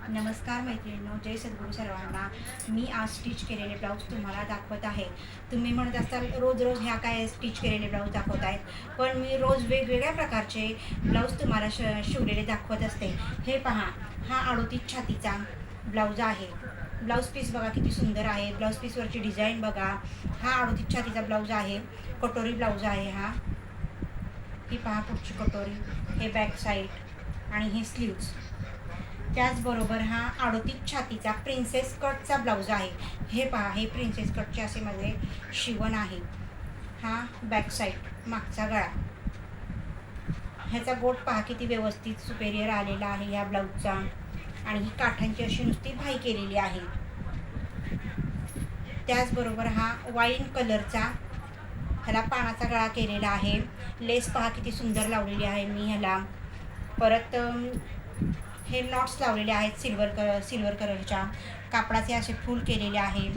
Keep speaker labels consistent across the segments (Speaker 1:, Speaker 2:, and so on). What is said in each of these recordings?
Speaker 1: नमस्कार मैत्रिणींनो, जय सद्गुरू सर्वांना. मी आज स्टिच केलेले ब्लाऊज तुम्हाला दाखवत आहे. तुम्ही म्हणत असाल रोज रोज ह्या काय स्टिच केलेले ब्लाऊज दाखवत आहेत, पण मी रोज वेगवेगळ्या प्रकारचे ब्लाऊज तुम्हाला शिवलेले दाखवत असते. हे पहा, हा 38 छातीचा ब्लाऊज आहे. ब्लाऊज पीस बघा किती सुंदर आहे. ब्लाऊज पीसवरची डिझाईन बघा. हा 38 छातीचा ब्लाऊज आहे. कटोरी ब्लाऊज आहे हा. ही पहा पुढची कटोरी, हे बॅक साईड आणि हे स्लीव्ज. त्याचबरोबर हा 38 छातीचा प्रिन्सेस कटचा ब्लाऊज आहे. हे पहा, हे प्रिन्सेस कटचे असे माझे शिवण आहे. हा बॅक साईड, मागचा गळा. ह्याचा गोट पहा किती व्यवस्थित सुपेरियर आलेला आहे ह्या ब्लाऊजचा. आणि ही काठांची अशी नुसती भाई केलेली आहे. त्याचबरोबर हा वाईन कलरचा ह्याला पानाचा गळा केलेला आहे. लेस पहा किती सुंदर लावलेली आहे मी ह्याला. परत हे नॉट्स लावलेले आहेत सिल्वर कलरच्या कापडाचे असे फूल केलेले आहे.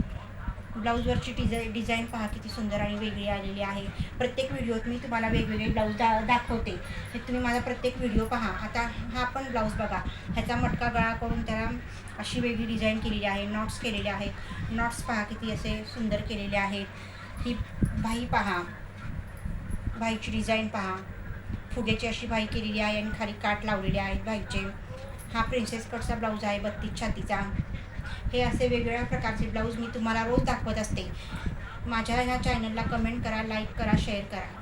Speaker 1: ब्लाऊजवरची डिझाईन पहा किती सुंदर आणि वेगळी आलेली आहे. प्रत्येक व्हिडिओत मी तुम्हाला वेगवेगळे ब्लाऊज दाखवते. हे तुम्ही माझा प्रत्येक व्हिडिओ पहा. आता हा पण ब्लाऊज बघा, ह्याचा मटका गळा करून त्याला अशी वेगळी डिझाईन केलेली आहे. नॉट्स केलेले आहेत. नॉट्स पहा किती असे सुंदर केलेले आहेत. ही बाही पहा, बाहीची डिझाईन पहा. फुग्याची अशी बाही केलेली आहे आणि खाली काठ लावलेले आहेत बाहीचे. हा प्रिन्सेस कटचा ब्लाऊज आहे 32 छातीचा. हे असे वेगवेगळ्या प्रकारचे ब्लाऊज मी तुम्हाला रोज दाखवत असते. माझ्या ह्या चॅनलला कमेंट करा, लाईक करा, शेअर करा.